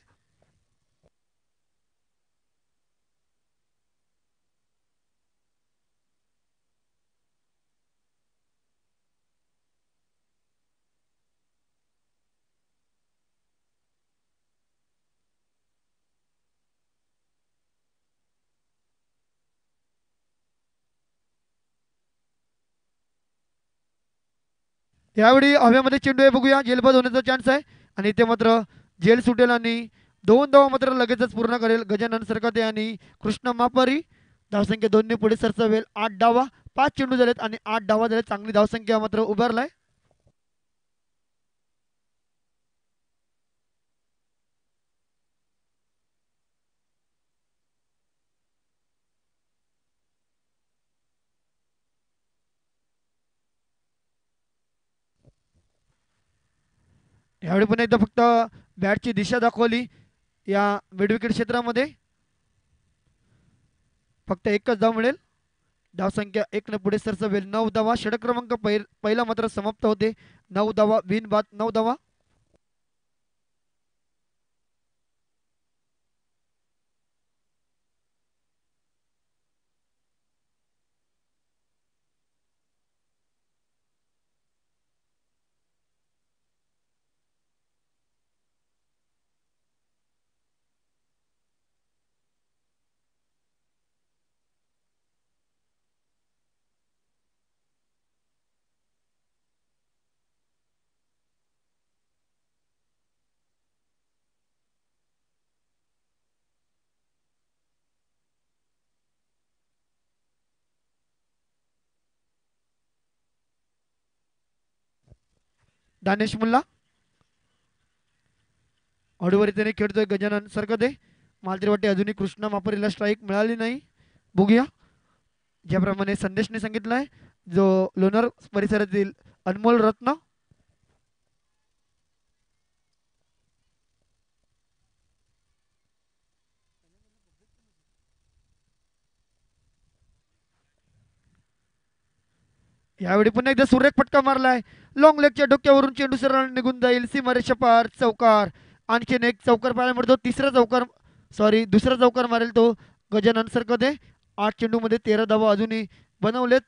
Speaker 1: यावेळी हवेमध्ये चेंडू आहे. बघूया जेलबाद होण्याचा चान्स आहे आणि ते मात्र जेल सुटेल आणि 2 धावा मात्र लगेचच पूर्ण करेल गजानन सरकते आणि कृष्ण मापारी. धावसंख्या 2 ने पुढे सरसावेल. 8 धावा. 5 चेंडू झालेत आणि 8 धावा झालेत. चांगली धावसंख्या मात्र उभारलाय. यावेळी पण एकदा फक्त बॅटची दिशा दाखवली या मिडविकेट क्षेत्रामध्ये. फक्त एकच धाव मिळेल. धावसंख्या 1 ने पुढे सरसावेल. 9 धावा. षटक क्रमांक पहिला मात्र समाप्त होते. 9 धावा बिनबाद 9 धावा. दानेश मुल्ला हळूवारी त्याने खेळतोय गजानन सरकते मालतीवाटे अजूनही कृष्णा मापरीला स्ट्राईक मिळाली नाही बघूया ज्याप्रमाणे संदेशने सांगितलंय जो लोणार परिसरातील अनमोल रत्न यावेळी पुन्हा एकदा सुरेख फटका मारलाय लॉंग लेगच्या डोक्यावरून चेंडू सरळ निघून जाईल सीमारेषा पार चौकार आणखीन एक चौकार पाहायला मिळतो तिसरा चौकार दुसरा चौकार मारेल तो गजानन सरकते 8 चेंडू मध्ये 13 धावा अजूनही बनवलेत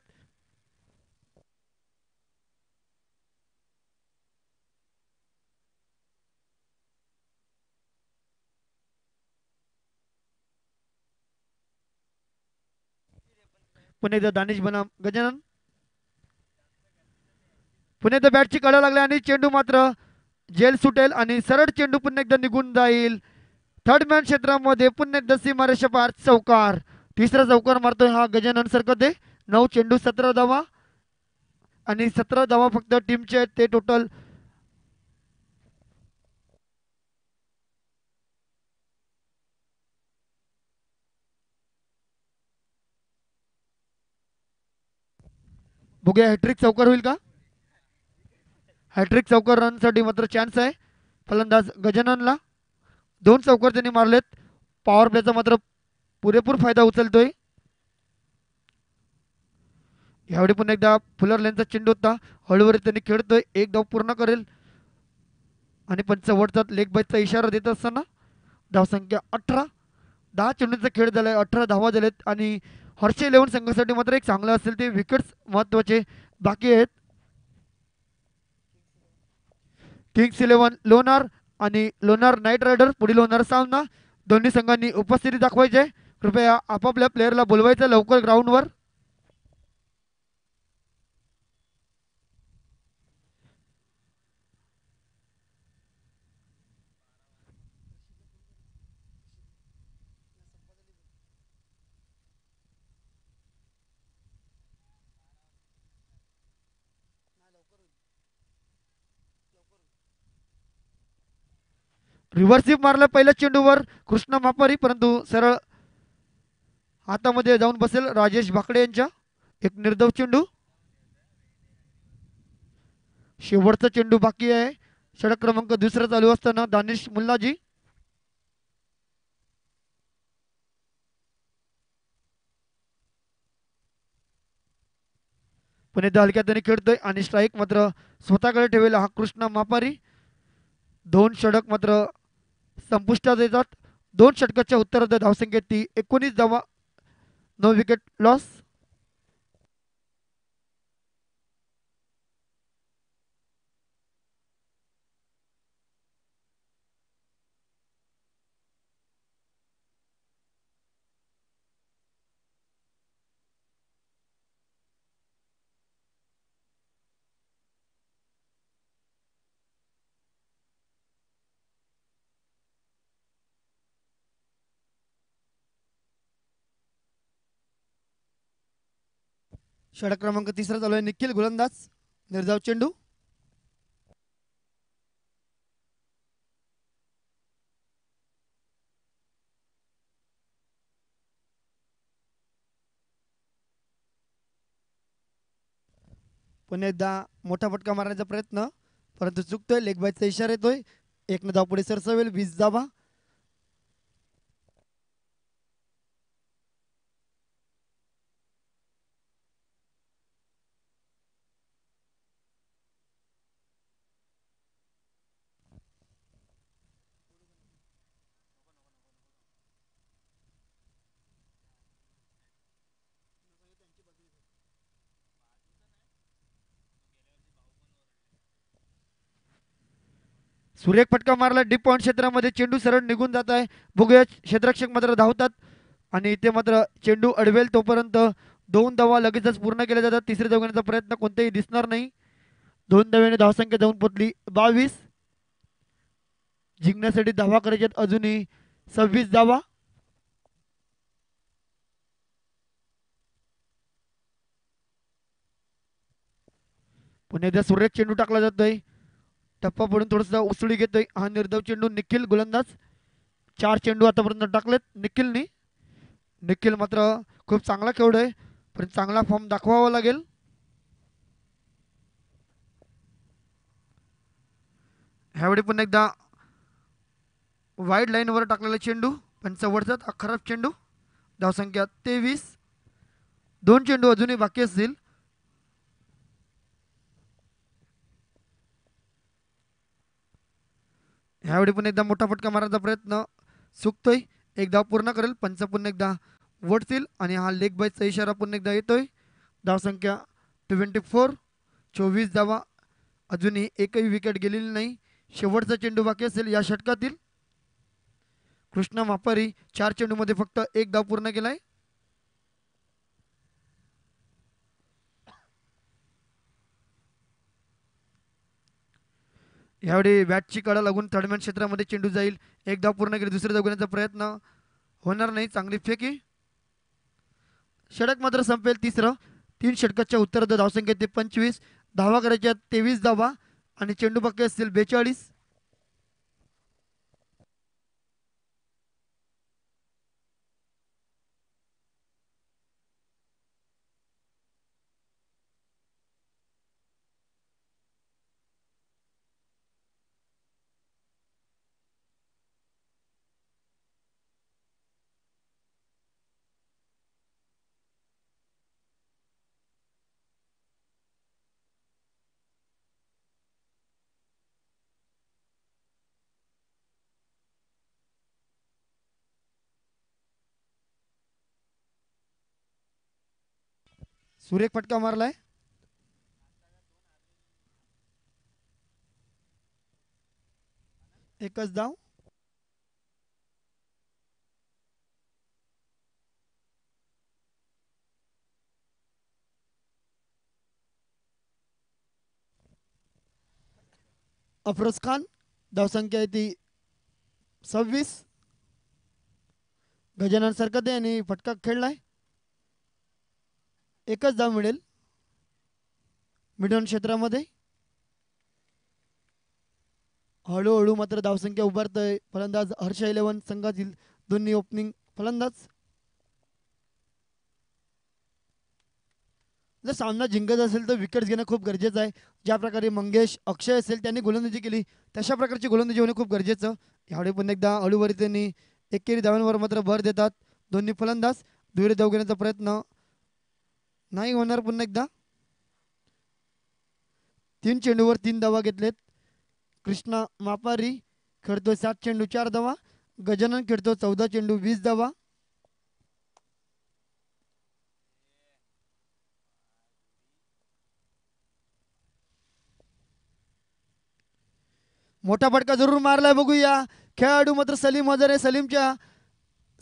Speaker 1: पुन्हा एकदा दानिश बनाम गजानन पुन्हा एकदा बॅटची कडा लागल्या आणि चेंडू मात्र जेल सुटेल आणि सरळ चेंडू पुन्हा एकदा निघून जाईल थर्ड मॅन क्षेत्रामध्ये पुन्हा एकदा सीमारेषा पार चौकार तिसरा चौकार मारतोय हा गजानन सरकते 9 चेंडू 17 धावा आणि 17 धावा फक्त टीमचे आहेत ते टोटल बघूया हॅट्रिक चौकार होईल का हॅट्रिक चौकार रनसाठी मात्र चान्स आहे फलंदाज गजाननला 2 चौकार त्यांनी मारलेत पॉवर प्लेचा मात्र पुरेपूर फायदा उचलतोय यावेळी पुन्हा एकदा फुलर लेनचा चेंडू होता हळूवारी त्यांनी खेळतोय एक धाव पूर्ण करेल आणि पंचवडचा लेग बाईचा इशारा देत असताना धावसंख्या 18 10 चेंडूंचा खेळ झालाय 18 धावा झालेत आणि हर्षे 11 संघासाठी मात्र एक चांगलं असेल ते विकेट्स महत्वाचे बाकी आहेत किंग्स 11 लोणार आणि लोणार नाईट रायडर पुढील होणारा सामना दोन्ही संघांनी उपस्थिती दाखवायचे कृपया आपापल्या प्लेयरला बोलवायचं लवकर ग्राउंडवर रिव्हर्सिप मारला पहिल्या चेंडूवर कृष्णा मापारी परंतु सरळ हातामध्ये जाऊन बसेल राजेश भाकडे यांच्या एक निर्धाव चेंडू शेवटचा चेंडू बाकी आहे षटक क्रमांक दुसरा चालू असताना दानिश मुल्लाजी पण एकदा हलक्यात त्याने खेळतोय आणि स्ट्राईक मात्र स्वतःकडे ठेवलेला हा कृष्णा मापारी 2 षटक मात्र संपुष्टात येतात 2 षटकाच्या उत्तरार्ध धावसंख्या ती 19 धावा 9 विकेट लॉस षटक क्रमांक तिसरा चालू आहे निखिल गोलंदाज निर्धाव चेंडू पुन्हा एकदा मोठा फटका मारण्याचा प्रयत्न परंतु चुकतोय लेग बायचा इशारा येतोय एक धाव पुढे सरसवेल 20 धावा सुरेख फटका मारला डीप पॉइंट क्षेत्रामध्ये चेंडू सरळ निघून जात आहे बघूया क्षेत्ररक्षक मात्र धावतात आणि इथे मात्र चेंडू अडवेल तोपर्यंत 2 धावा लगेचच पूर्ण केल्या जातात तिसऱ्या धावण्याचा प्रयत्न कोणतेही दिसणार नाही 2 धाव्याने धावसंख्या जाऊन पोहोचली 22 जिंकण्यासाठी धावा करायच्यात अजूनही 26 धावा पुन्हा एकदा सुरेख चेंडू टाकला जातोय टप्पा पडून थोडंसं उसळी घेतोय हा निर्धाव चेंडू. निखिल गोलंदाज. 4 चेंडू आतापर्यंत टाकलेत निखिलनी. निखिल मात्र खूप चांगला खेळतोय पण चांगला फॉर्म दाखवावा लागेल. ह्यावेळी पुन्हा एकदा वाईड लाईनवर टाकलेला चेंडू पण चवडचा खराब चेंडू. धावसंख्या 23. 2 चेंडू अजूनही बाकी असतील. ह्यावेळी पुन्हा एकदा मोठा फटका मारण्याचा प्रयत्न चुकतोय. एक धाव पूर्ण करेल. पंच पुन्हा एकदा वडतील आणि हा लेग बायचा इशारा पुन्हा एकदा येतोय. धावसंख्या 24. 24 धावा. अजूनही एकही विकेट गेलेली नाही. शेवटचा चेंडू बाकी असेल या षटकातील. कृष्णा मापारी 4 चेंडूमध्ये फक्त एक धाव पूर्ण केलाय. यावेळी बॅटची कडा लागून थर्डमॅन क्षेत्रामध्ये चेंडू जाईल. एक धाव पूर्ण केली. दुसरी धाव घेण्याचा प्रयत्न होणार नाही. चांगली फेकी. षटक मात्र संपेल तिसरं. 3 षटकाच्या उत्तरार्ध धावसंख्या ते 25. धावा करायच्या 23 धावा आणि चेंडू बाकी असतील 42. सुरेख फटका मारलाय. एकच धाव. अफरोज खान. धावसंख्या आहे ती 26. गजानन सरकते यांनी फटका खेळलाय. एकच धाव मिळेल मिडॉन क्षेत्रामध्ये. हळूहळू मात्र धावसंख्या उभारतोय फलंदाज हर्ष 11 संघातील दोन्ही ओपनिंग फलंदाज. जर सामना जिंकत असेल तर विकेट्स घेणं खूप गरजेचं आहे. ज्या प्रकारे मंगेश अक्षय असेल त्यांनी गोलंदाजी केली तशा प्रकारची गोलंदाजी होणे खूप गरजेचं. यावेळी पुन्हा एकदा हळूवारी त्यांनी एकेरी धावांवर मात्र भर देतात दोन्ही फलंदाज. दुहेरी धाव घेण्याचा प्रयत्न नाही होणार. पुन्हा एकदा 3 चेंडूवर 3 धावा घेतलेत. कृष्णा मापारी खेळतो 7 चेंडू 4 धावा. गजानन खेळतो 14 चेंडू 20 धावा. मोठा फटका जरूर मारलाय बघूया. खेळाडू मात्र सलीम हजर आहे. सलीमच्या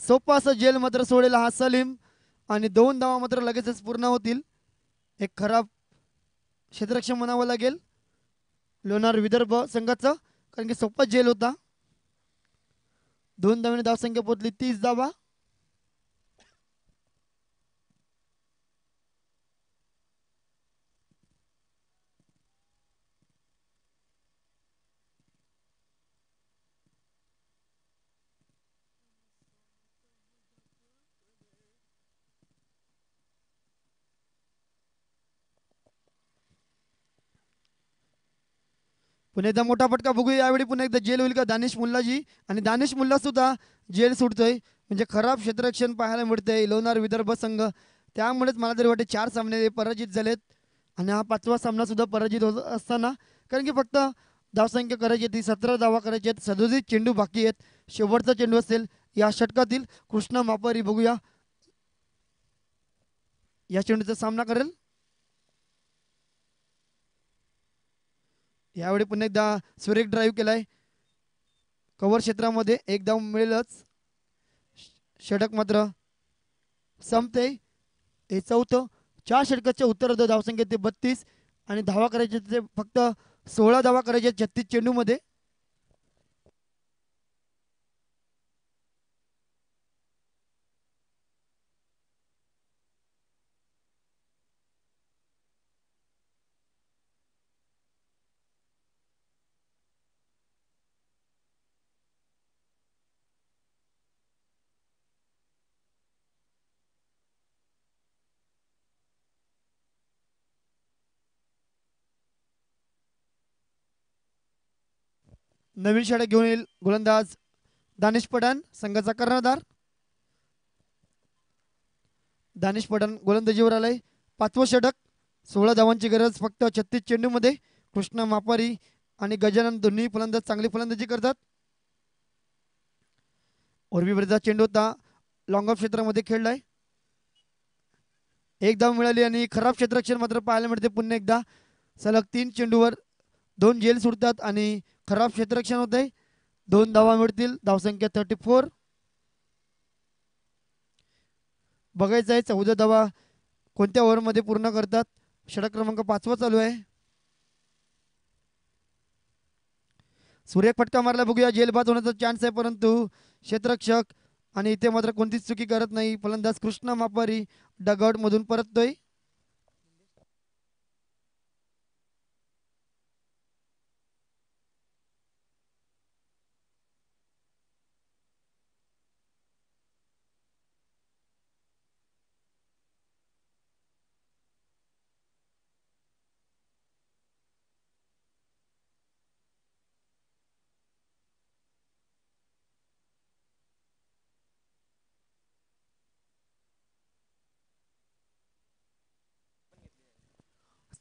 Speaker 1: सोपा असं जेल मात्र सोडेल हा सलीम आणि 2 धावा मात्र लगेचच पूर्ण होतील. एक खराब क्षेत्ररक्षण म्हणावं लागेल लोणार विदर्भ संघाचं कारण की सोपा जेल होता. 2 धावांनी धावसंख्या पोहोचली 30 धावा. पुन्हा एकदा मोठा फटका बघूया. यावेळी पुन्हा एकदा जेल होईल का दानिश मुल्लाजी आणि दानिश मुल्ला सुद्धा जेल सुटतोय. म्हणजे खराब क्षेत्ररक्षण पाहायला मिळतंय लोणार विदर्भ संघ. त्यामुळेच मला तरी वाटते 4 सामने पराजित झालेत आणि हा 5वा सामना सुद्धा पराजित होत असताना कारण की फक्त धावसंख्या करायची ती 17 धावा करायची आहेत. 37 चेंडू बाकी आहेत. शेवटचा चेंडू असेल या षटकातील. कृष्णा मापारी बघूया या चेंडूचा सामना करेल. यावेळी पुन्हा एकदा सुरेख ड्राईव्ह केलाय. कव्हर क्षेत्रामध्ये एक धाव मिळेलच. षटक मात्र संपते. हे 4थं. 4 षटकाच्या उत्तरार्ध धावसंख्या ते 32 आणि धावा करायचे ते फक्त 16 धावा करायचे 36 चेंडूमध्ये. नवीन षटक घेऊन येईल गोलंदाज दानिश पठाण संघाचा कर्णधार. दानिश पठाण गोलंदाजीवर आलाय. 5वं षटक. 16 धावांची गरज फक्त 36 चेंडूमध्ये. कृष्णा मापारी आणि गजानन दोन्ही फलंदाज चांगली फलंदाजी करतात. ओरबीवरचा चेंडू होता लॉंग ऑफ क्षेत्रामध्ये खेळलाय. 1 धाव मिळाली आणि खराब क्षेत्ररक्षण मात्र पाहायला मिळते पुन्हा एकदा. सलग 3 चेंडूवर 2 झेल सुटतात आणि खराब क्षेत्ररक्षण होत आहे. 2 धावा मिळतील. धावसंख्या 34. बघायचं आहे 14 धावा कोणत्या ओव्हरमध्ये पूर्ण करतात. षटक क्रमांक 5 चालू आहे. सुरेख फटका मारला बघूया. जेल बाद होण्याचा चान्स आहे परंतु क्षेत्ररक्षक आणि इथे मात्र कोणतीच चुकी करत नाही. फलंदाज कृष्णा मापारी डगआउट मधून परततोय.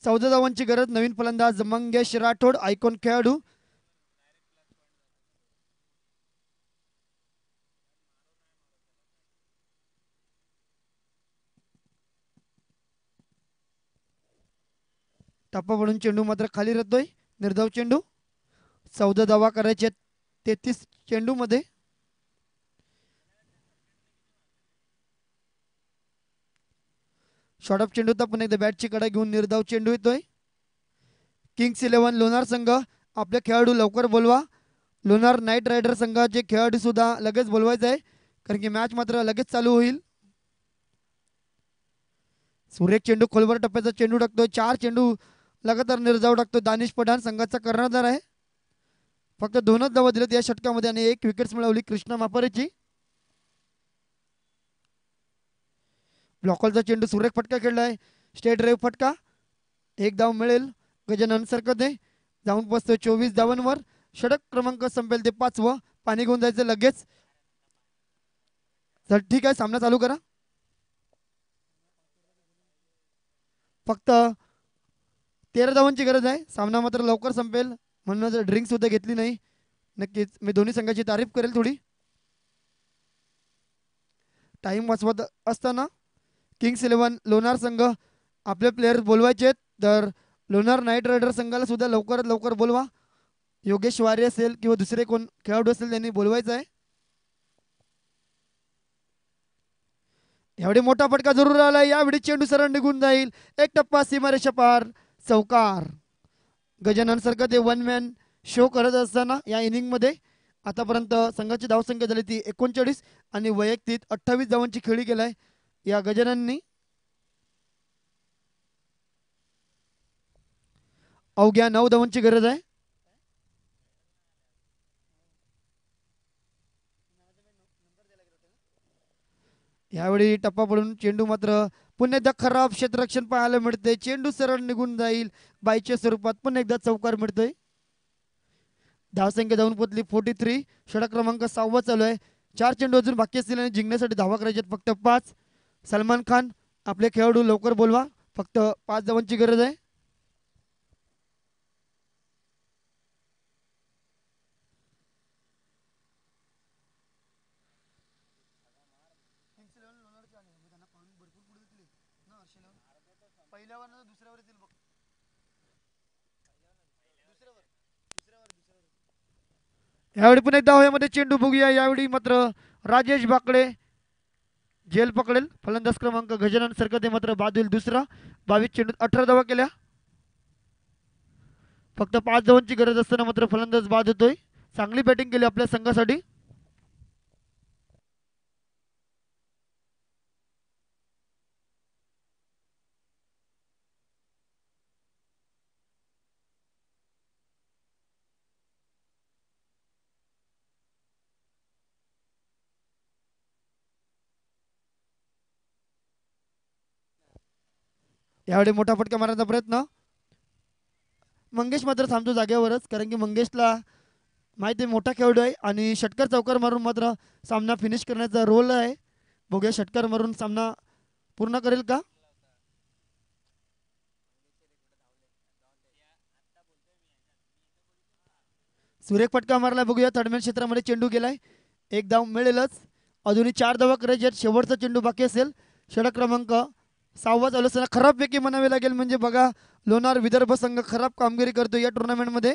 Speaker 1: चौदा धावांची गरज. नवीन फलंदाज मंगेश राठोड आयकॉन खेळाडू. टप्पा पडून चेंडू मात्र खाली राहतोय. निर्धाव चेंडू. 14 धावा करायचे 33 चेंडू मध्ये. शॉर्टअप चेंडू होता पण एकदा बॅटची कडा घेऊन निर्धाव चेंडू येतोय. किंग्स 11 लोणार संघ आपले खेळाडू लवकर बोलवा. लोणार नाईट रायडर संघाचे खेळाडू सुद्धा लगेच बोलवायचे आहे कारण की मॅच मात्र लगेच चालू होईल. सुरेख चेंडू खोलवर टप्प्याचा चेंडू टाकतोय. 4 चेंडू लगातार निर्धाव टाकतो. दानिश पठाण संघाचा कर्णधार आहे. फक्त 2च धावा दिलेत या षटकामध्ये आणि 1 विकेट्स मिळवली कृष्णा मापारेची. ब्लॉकॉलचा चेंडू सुरेख फटका खेळलाय. स्टेट ड्राईव्ह फटका. 1 धाव मिळेल. गजानन सरकते जाऊन पोचतोय 24 धावांवर. षटक क्रमांक संपेल ते 5वं. पाणी घेऊन जायचं लगेच. चल ठीक आहे सामना चालू करा. फक्त 13 धावांची गरज आहे. सामना मात्र लवकर संपेल म्हणूनच ड्रिंक सुद्धा घेतली नाही. नक्कीच मी दोन्ही संघाची तारीफ करेल थोडी. टाइम वाचवत असताना किंग्स 11 लोणार संघ आपले प्लेयर्स बोलवायचे तर लोणार नाईट रायडर संघाला सुद्धा लवकरात लवकर बोलवा. योगेश वारे असेल किंवा दुसरे कोण खेळाडू असेल त्यांनी बोलवायचं आहे. यावेळी मोठा फटका जरूर आला. यावेळी चेंडू सरळ निघून जाईल. 1 टप्पा सीमारेषा पार. चौकार. गजानन सरकते 1 मॅन शो करत असताना या इनिंग मध्ये आतापर्यंत संघाची धावसंख्या झाली ती 39 आणि वैयक्तिक 28 धावांची खेळी केलाय या गजानननी. अवघ्या 9 धावांची गरज आहे. यावेळी टप्पा पडून चेंडू मात्र पुन्हा एकदा खराब क्षेत्ररक्षण पाहायला मिळते. चेंडू सरळ निघून जाईल. बायच्या स्वरूपात पुन्हा एकदा चौकार मिळतोय. धावसंख्या जाऊन पोचली 43. षटक क्रमांक 6 चालू आहे. 4 चेंडू अजून बाकी असतील आणि जिंकण्यासाठी धावा करायचे फक्त 5. सलमान खान आपले खेळाडू लवकर बोलवा. फक्त 5 धावांची गरज आहे. यावेळी पुन्हा एकदा हवेमध्ये चेंडू बघूया. यावेळी मात्र राजेश बाकडे जेल पकडेल. फलंदाज क्रमांक गजानन सरकते मात्र बाद होईल दुसरा. 22 चेंडू 18 धावा केल्या. फक्त 5 धावांची गरज असताना मात्र फलंदाज बाद होतोय. चांगली बॅटिंग केली आपल्या संघासाठी. यावेळी मोठा फटका मारण्याचा प्रयत्न. मंगेश मात्र थांबतो जागेवरच कारण की मंगेशला माहिती आहे मोठा खेळाडू आहे आणि षटकार चौकार मारून मात्र सामना फिनिश करण्याचा रोल आहे. बघूया षटकार मारून सामना पूर्ण करेल का. सुरेख फटका मारला. बघूया थर्डमॅन क्षेत्रामध्ये चेंडू गेलाय. एक धाव मिळेलच. अजूनही 4 धावा करायचे आहेत. शेवटचा चेंडू बाकी असेल. षटक क्रमांक 6वा चालू असताना खराबपैकी म्हणावे लागेल म्हणजे बघा लोणार विदर्भ संघ खराब कामगिरी करतो या टुर्नामेंटमध्ये.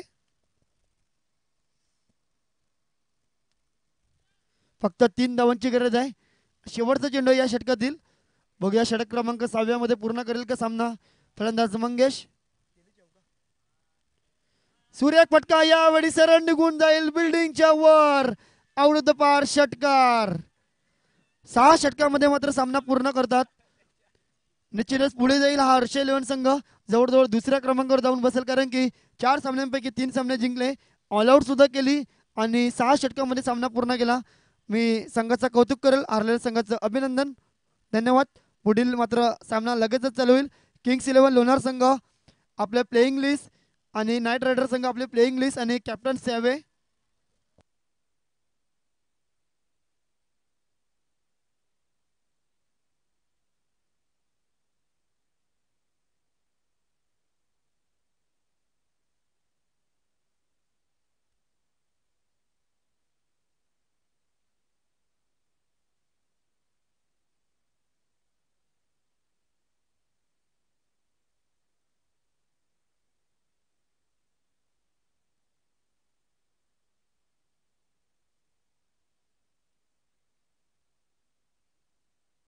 Speaker 1: फक्त 3 धावांची गरज आहे. शेवटचा चेंडू या षटकातील. बघूया षटक क्रमांक 6व्यामध्ये पूर्ण करेल का सामना. फलंदाज मंगेश. सूर्य फटका यावेळी सरळ निघून जाईल बिल्डिंगच्या वर. आउट ऑफ पार षटकार. 6 षटकामध्ये मात्र सामना पूर्ण करतात. निश्चितच पुढे जाईल हा हर्ष 11 संघ. जवळजवळ दुसऱ्या क्रमांकावर जाऊन बसेल कारण की 4 सामन्यांपैकी 3 सामने जिंकले. ऑल आउट सुद्धा केली आणि 6 षटकामध्ये सामना पूर्ण केला. मी संघाचं कौतुक करेल. हारलेल्या संघाचं अभिनंदन. धन्यवाद. पुढील मात्र सामना लगेचच चालू होईल. किंग्स 11 लोणार संघ आपल्या प्लेइंग लिस्ट आणि नाईट रायडर संघ आपले प्लेइंग लिस्ट आणि कॅप्टन यावे.